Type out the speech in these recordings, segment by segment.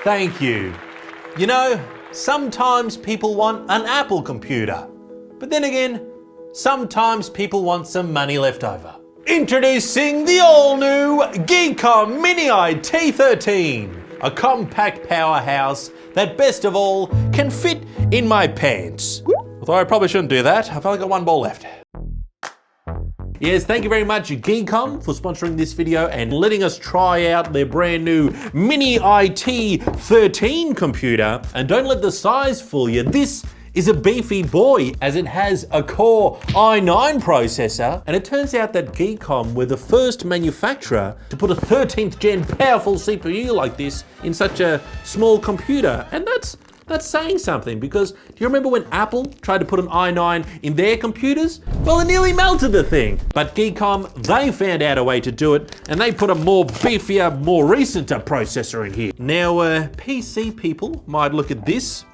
Thank you. You know, sometimes people want an Apple computer, but then again, sometimes people want some money left over. Introducing the all-new GEEKOM Mini IT13, a compact powerhouse that best of all can fit in my pants. Although I probably shouldn't do that, I've only got one ball left. Yes, thank you very much GEEKOM for sponsoring this video and letting us try out their brand new Mini IT13 computer. And don't let the size fool you, this is a beefy boy as it has a Core i9 processor, and it turns out that GEEKOM were the first manufacturer to put a 13th gen powerful CPU like this in such a small computer. And that's saying something, because do you remember when Apple tried to put an i9 in their computers? Well, it nearly melted the thing. But GEEKOM, they found out a way to do it, and they put a more beefier, more recent processor in here. Now, PC people might look at this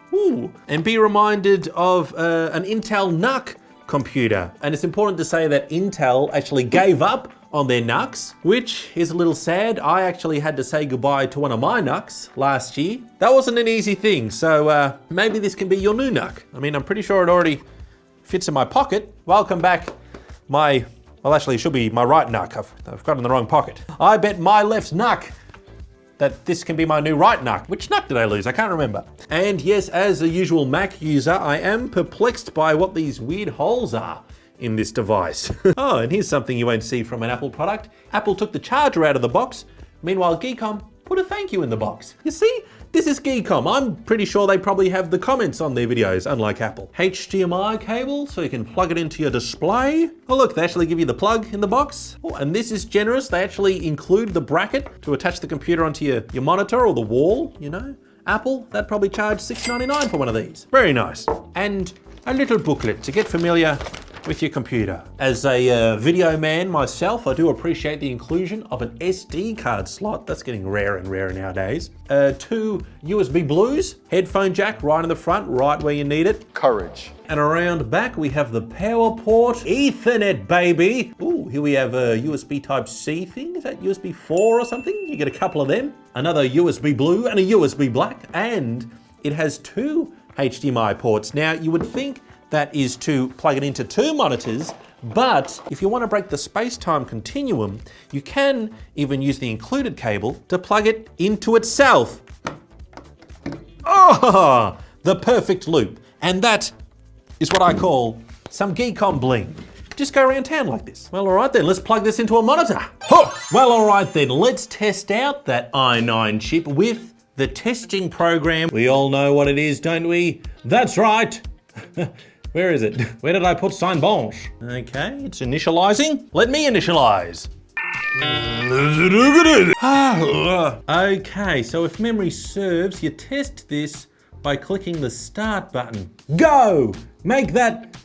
and be reminded of an Intel NUC computer. And it's important to say that Intel actually gave up on their NUCs, which is a little sad. I actually had to say goodbye to one of my NUCs last year. That wasn't an easy thing, so maybe this can be your new NUC. I mean, I'm pretty sure it already fits in my pocket. Welcome back, well, actually, it should be my right NUC. I've got it in the wrong pocket. I bet my left NUC that this can be my new right NUC. Which NUC did I lose? I can't remember. And yes, as a usual Mac user, I am perplexed by what these weird holes are in this device. Oh, and here's something you won't see from an Apple product. Apple took the charger out of the box. Meanwhile, GEEKOM put a thank you in the box. You see, this is GEEKOM. I'm pretty sure they probably have the comments on their videos, unlike Apple. HDMI cable, so you can plug it into your display. Oh look, they actually give you the plug in the box. Oh, and this is generous. They actually include the bracket to attach the computer onto your monitor or the wall, you know. Apple, that'd probably charge $6.99 for one of these. Very nice. And a little booklet to get familiar with your computer. As a video man myself, I do appreciate the inclusion of an SD card slot. That's getting rarer and rarer nowadays. 2 USB blues, headphone jack right in the front, right where you need it. Courage. And around back we have the power port, Ethernet baby. Ooh, here we have a USB type C thing. Is that USB 4 or something? You get a couple of them. Another USB blue and a USB black. And it has 2 HDMI ports. Now you would think that is to plug it into 2 monitors, but if you want to break the space-time continuum, you can even use the included cable to plug it into itself. Oh, the perfect loop. And that is what I call some GEEKOM bling. Just go around town like this. Well, all right then, let's plug this into a monitor. Oh, well, all right then, let's test out that i9 chip with the testing program. We all know what it is, don't we? That's right. Where is it? Where did I put Cinebench? Okay, it's initializing. Let me initialize. Okay, so if memory serves, you test this by clicking the start button. Go! Make that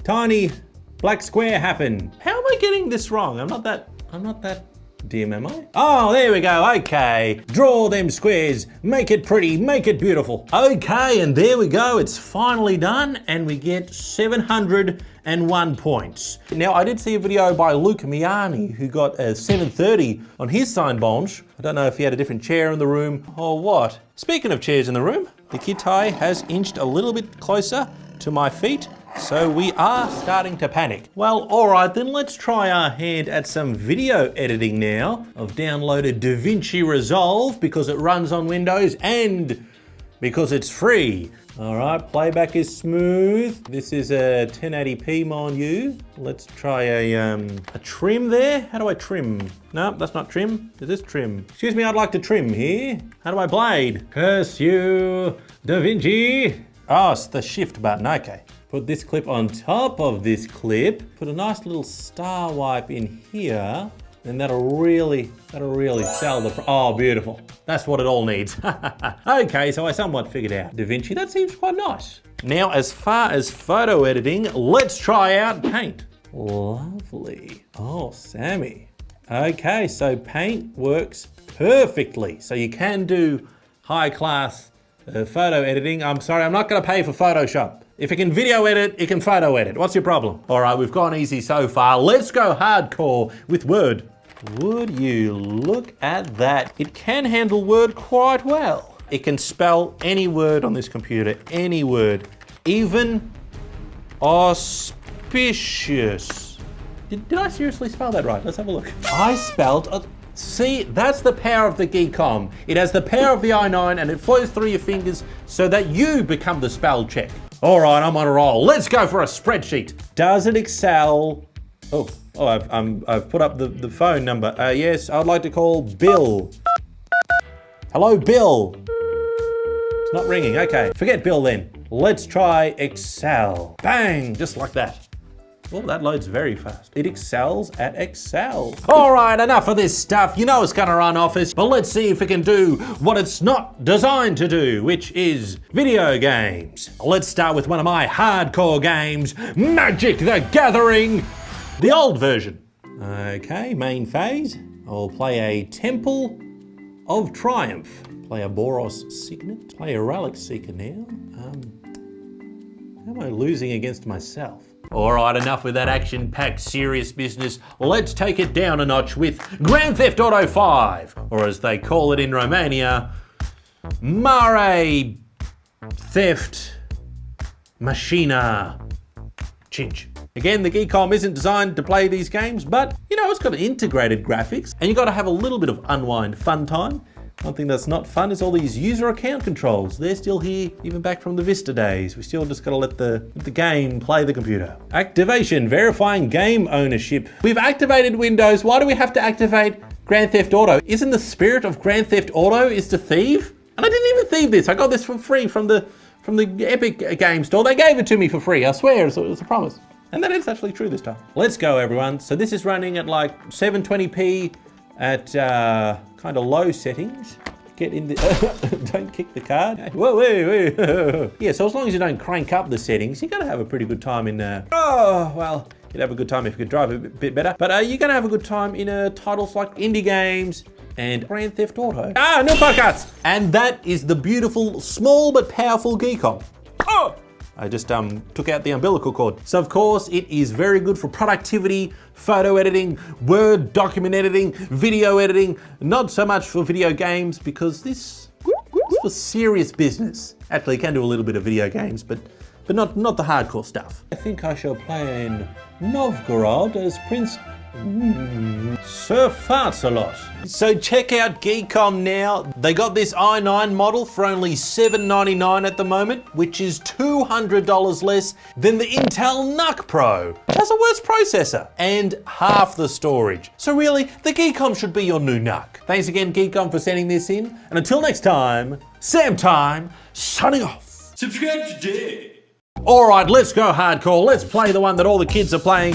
tiny black square happen. How am I getting this wrong? I'm not that dim, am I? Oh, there we go, okay. Draw them squares, make it pretty, make it beautiful. Okay, and there we go, it's finally done, and we get 701 points. Now, I did see a video by Luke Miani, who got a 730 on his Cinebench. I don't know if he had a different chair in the room or what. Speaking of chairs in the room, the Kitai has inched a little bit closer to my feet, so we are starting to panic. Well, all right, then let's try our hand at some video editing now. I've downloaded DaVinci Resolve because it runs on Windows and because it's free. All right, playback is smooth. This is a 1080p, mind you. Let's try a trim there. How do I trim? No, that's not trim. Is this trim? Excuse me, I'd like to trim here. How do I blade? Curse you, DaVinci. Oh, it's the shift button, okay. Put this clip on top of this clip. Put a nice little star wipe in here, and that'll really sell the, oh, beautiful. That's what it all needs. Okay, so I somewhat figured out DaVinci. That seems quite nice. Now, as far as photo editing, let's try out Paint. Lovely. Oh, Sammy. Okay, so Paint works perfectly. So you can do high class photo editing. I'm sorry, I'm not gonna pay for Photoshop. If it can video edit, it can photo edit. What's your problem? All right, we've gone easy so far. Let's go hardcore with Word. Would you look at that? It can handle Word quite well. It can spell any word on this computer, any word, even auspicious. Did I seriously spell that right? Let's have a look. I spelled, see, that's the power of the GEEKOM. It has the power of the i9 and it flows through your fingers so that you become the spell check. All right, I'm on a roll. Let's go for a spreadsheet. Does it excel? Oh, I've put up the phone number. Yes, I'd like to call Bill. Hello, Bill. It's not ringing, okay. Forget Bill then. Let's try Excel. Bang, just like that. Well, that loads very fast. It excels at Excel. All right, enough of this stuff. You know it's gonna run Office, but let's see if it can do what it's not designed to do, which is video games. Let's start with one of my hardcore games, Magic the Gathering, the old version. Okay, main phase. I'll play a Temple of Triumph. Play a Boros Signet. Play a Relic Seeker now. How am I losing against myself? All right, enough with that action-packed serious business. Let's take it down a notch with Grand Theft Auto 5, or as they call it in Romania, Mare Theft Machina Cinci. Again, the GEEKOM isn't designed to play these games, but you know, it's got integrated graphics and you got to have a little bit of unwind fun time. One thing that's not fun is all these user account controls. They're still here, even back from the Vista days. We still just gotta let the game play the computer. Activation, verifying game ownership. We've activated Windows. Why do we have to activate Grand Theft Auto? Isn't the spirit of Grand Theft Auto is to thieve? And I didn't even thieve this. I got this for free from the Epic Game Store. They gave it to me for free, I swear, it was a promise. And that is actually true this time. Let's go, everyone. So this is running at like 720p at kind of low settings. Get in the, don't kick the card. Whoa, whoa, whoa. Yeah, so as long as you don't crank up the settings, you're gonna have a pretty good time in, oh, well, you'd have a good time if you could drive a bit better, but you're gonna have a good time in titles like indie games and Grand Theft Auto. No podcasts! And that is the beautiful, small but powerful GEEKOM. Oh! I just took out the umbilical cord. So of course, it is very good for productivity, photo editing, Word document editing, video editing, not so much for video games because this is for serious business. Actually, you can do a little bit of video games, but not the hardcore stuff. I think I shall play in Novgorod as Prince Sir Farts a lot. So check out GEEKOM now. They got this i9 model for only $799 at the moment, which is $200 less than the Intel NUC Pro. It has a worse processor and half the storage. So really, the GEEKOM should be your new NUC. Thanks again, GEEKOM, for sending this in. And until next time, SAMTIME signing off. Subscribe today. All right, let's go hardcore. Let's play the one that all the kids are playing.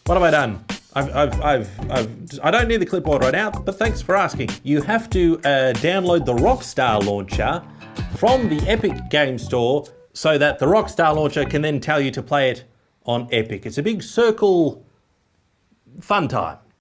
What have I done? I don't need the clipboard right now, but thanks for asking. You have to download the Rockstar launcher from the Epic Game Store so that the Rockstar launcher can then tell you to play it on Epic. It's a big circle fun time.